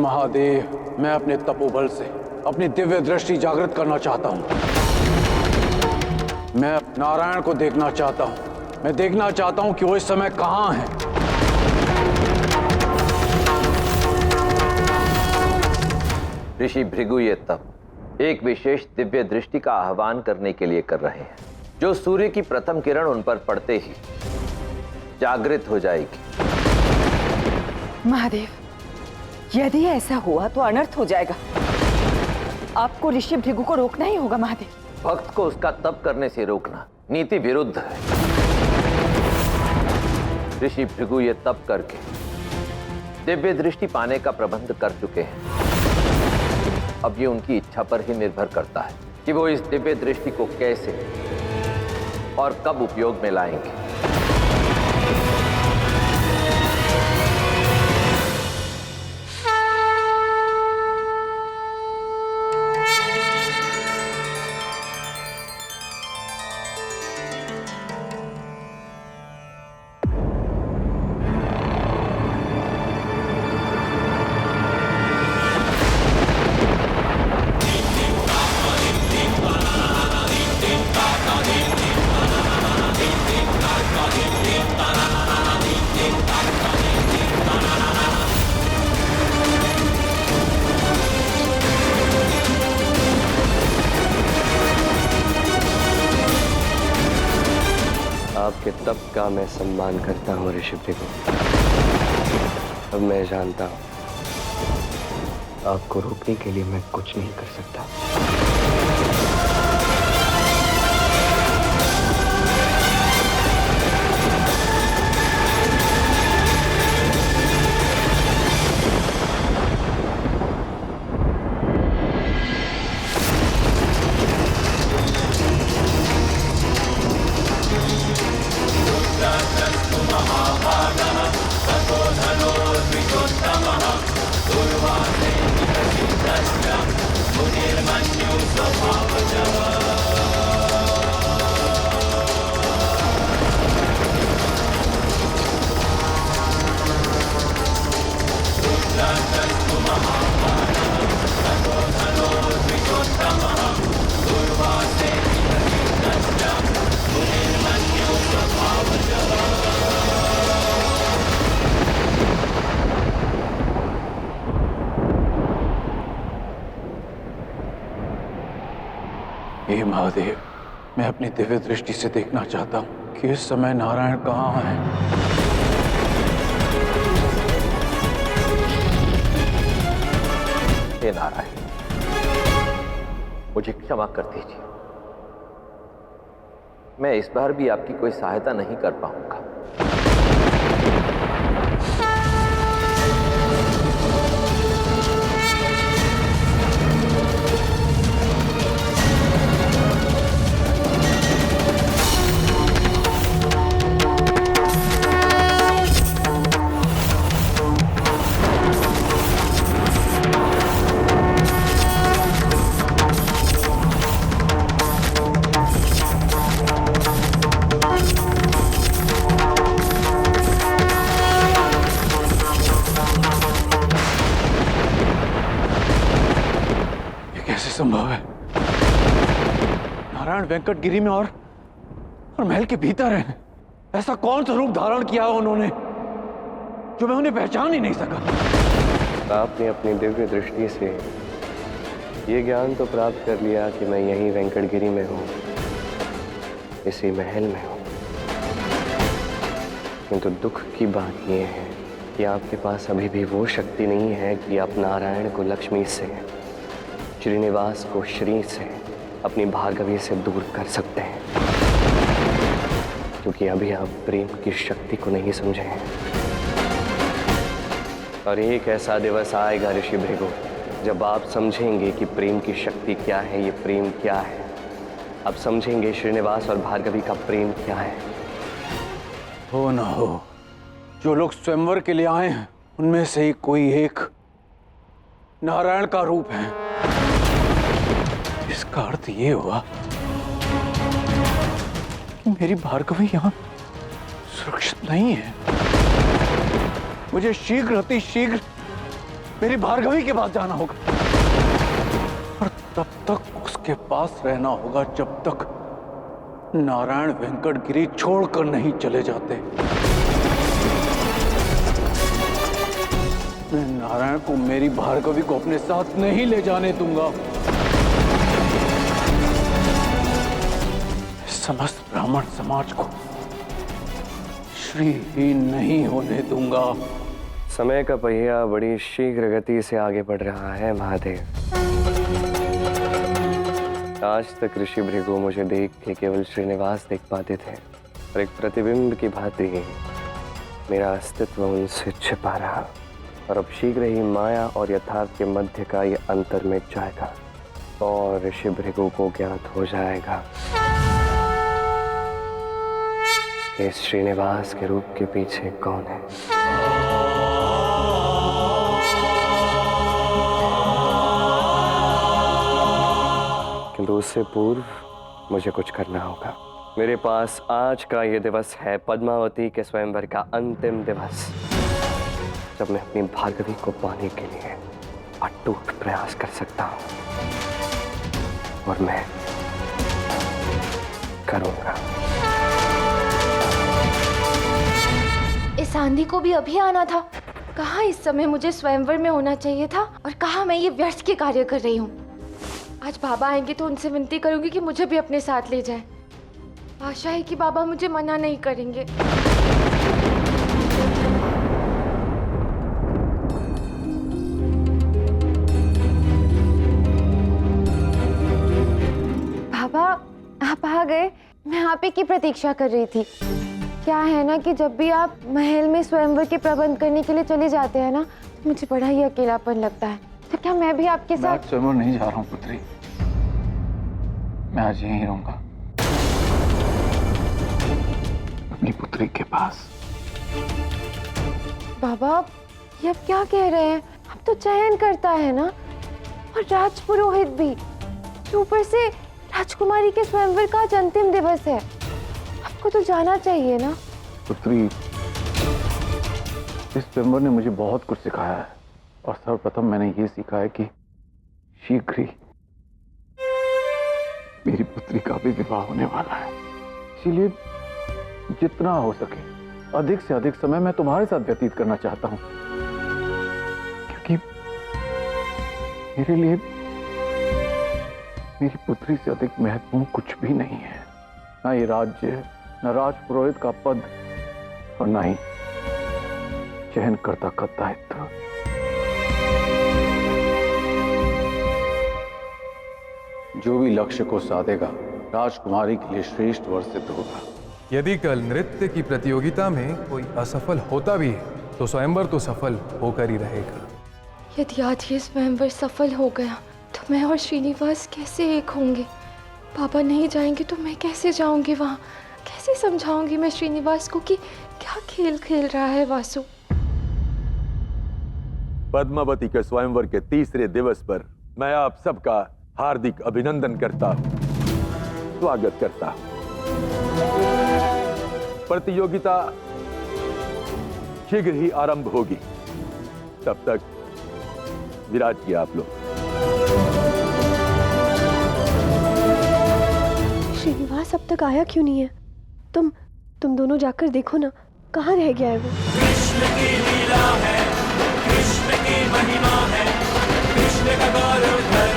महादेव, मैं अपने तपोबल से अपनी दिव्य दृष्टि जागृत करना चाहता हूं। मैं नारायण को देखना चाहता हूं। मैं देखना चाहता हूं कि वो इस समय कहां हैं। ऋषि भृगु ये तप एक विशेष दिव्य दृष्टि का आह्वान करने के लिए कर रहे हैं, जो सूर्य की प्रथम किरण उन पर पड़ते ही जागृत हो जाएगी। महादेव, यदि ऐसा हुआ तो अनर्थ हो जाएगा। आपको ऋषि भृगु को रोकना ही होगा महादेव। भक्त को उसका तप करने से रोकना नीति विरुद्ध है। ऋषि भृगु ये तप करके दिव्य दृष्टि पाने का प्रबंध कर चुके हैं। अब ये उनकी इच्छा पर ही निर्भर करता है कि वो इस दिव्य दृष्टि को कैसे और कब उपयोग में लाएंगे। आपके तप का मैं सम्मान करता हूँ ऋषि भृगु। अब मैं जानता हूँ आपको रोकने के लिए मैं कुछ नहीं कर सकता। हे महादेव, मैं अपनी दिव्य दृष्टि से देखना चाहता हूं कि इस समय नारायण कहां हैं। हे नारायण, मुझे क्षमा कर दीजिए। मैं इस बार भी आपकी कोई सहायता नहीं कर पाऊंगा। संभव है? नारायण वेंकटगिरी में और महल के भीतर हैं। ऐसा कौन सा रूप धारण किया उन्होंने जो मैं उन्हें पहचान ही नहीं सका। आपने अपनी दिव्य दृष्टि से ये ज्ञान तो प्राप्त कर लिया कि मैं यहीं वेंकटगिरी में हूँ, इसी महल में हूँ, किंतु दुख की बात यह है कि आपके पास अभी भी वो शक्ति नहीं है कि आप नारायण को लक्ष्मी से, श्रीनिवास को श्री से, अपनी भार्गवी से दूर कर सकते हैं, क्योंकि अभी आप प्रेम की शक्ति को नहीं समझे हैं। और एक ऐसा दिवस आएगा ऋषि भृगु जब आप समझेंगे कि प्रेम की शक्ति क्या है, ये प्रेम क्या है। आप समझेंगे श्रीनिवास और भार्गवी का प्रेम क्या है। हो ना हो, जो लोग स्वयंवर के लिए आए हैं उनमें से ही कोई एक नारायण का रूप है। इसका अर्थ ये हुआ कि मेरी भार्गवी यहां सुरक्षित नहीं है। मुझे शीघ्र अति शीघ्र मेरी भार्गवी के पास जाना होगा और तब तक उसके पास रहना होगा जब तक नारायण वेंकटगिरी छोड़कर नहीं चले जाते। मैं नारायण को, मेरी भार्गवी को अपने साथ नहीं ले जाने दूंगा। समस्त ब्राह्मण समाज को श्रीहीन नहीं होने दूंगा। समय का पहिया बड़ी शीघ्र गति से आगे बढ़ रहा है महादेव। आज तक ऋषि भृगु मुझे देख के केवल श्रीनिवास देख पाते थे और एक प्रतिबिंब की भांति मेरा अस्तित्व उनसे छिपा रहा, और अब शीघ्र ही माया और यथार्थ के मध्य का ये अंतर मिट जाएगा और ऋषि भृगु को ज्ञात हो जाएगा कि श्रीनिवास के रूप के पीछे कौन है। किंतु उससे पूर्व मुझे कुछ करना होगा। मेरे पास आज का ये दिवस है पद्मावती के स्वयंवर का अंतिम दिवस, जब मैं अपनी भार्गवी को पाने के लिए अटूट प्रयास कर सकता हूं, और मैं करूंगा। इस आंधी को भी अभी आना था। कहाँ इस समय मुझे स्वयंवर में होना चाहिए था और कहाँ मैं ये व्यर्थ के कार्य कर रही हूँ। आज बाबा आएंगे तो उनसे विनती करूंगी कि मुझे भी अपने साथ ले जाएं। आशा है कि बाबा मुझे मना नहीं करेंगे। बाबा आप आ गए। मैं आप ही की प्रतीक्षा कर रही थी। क्या है ना कि जब भी आप महल में स्वयंवर के प्रबंध करने के लिए चले जाते हैं ना, तो मुझे बड़ा ही अकेलापन लगता है। तो क्या मैं भी आपके साथ? मैं स्वयंवर नहीं जा रहा हूँ पुत्री, मैं आज यहीं रहूंगा अपनी पुत्री के पास। बाबा ये आप क्या कह रहे हैं? अब तो चयन करता है ना, और राजपुरोहित भी। ऊपर से राजकुमारी के स्वयंवर का आज अंतिम दिवस है। आपको तो जाना चाहिए ना। पुत्री, इस स्वयंवर ने मुझे बहुत कुछ सिखाया है, और सर्वप्रथम मैंने ये सीखा है कि शीघ्र ही मेरी पुत्री का भी विवाह होने वाला है। इसीलिए जितना हो सके अधिक से अधिक समय मैं तुम्हारे साथ व्यतीत करना चाहता हूं, क्योंकि मेरे लिए मेरी पुत्री से अधिक महत्वपूर्ण कुछ भी नहीं है। ना ये राज्य, न राजपुरोहित का पद, और न ही चयनकर्ता का दायित्व। जो भी लक्ष्य को साधेगा राजकुमारी के लिए श्रेष्ठ वर सिद्ध होगा। यदि कल नृत्य की प्रतियोगिता में कोई असफल होता भी है तो स्वयंवर तो सफल होकर ही रहेगा। यदि आज ये स्वयंवर सफल हो गया तो मैं और श्रीनिवास कैसे एक होंगे? पापा नहीं जाएंगे तो मैं कैसे जाऊंगी वहां? कैसे समझाऊंगी मैं श्रीनिवास को कि क्या खेल खेल रहा है वासु? पद्मावती के स्वयंवर के तीसरे दिवस पर मैं आप सबका हार्दिक अभिनंदन करता हूं, स्वागत करता हूं। प्रतियोगिता शीघ्र ही आरंभ होगी, तब तक विराजिए आप लोग। श्रीनिवास अब तक आया क्यों नहीं है? तुम दोनों जाकर देखो ना, कहाँ रह गया है वो? कृष्ण की लीला है, कृष्ण की महिमा है, कृष्ण का गौरव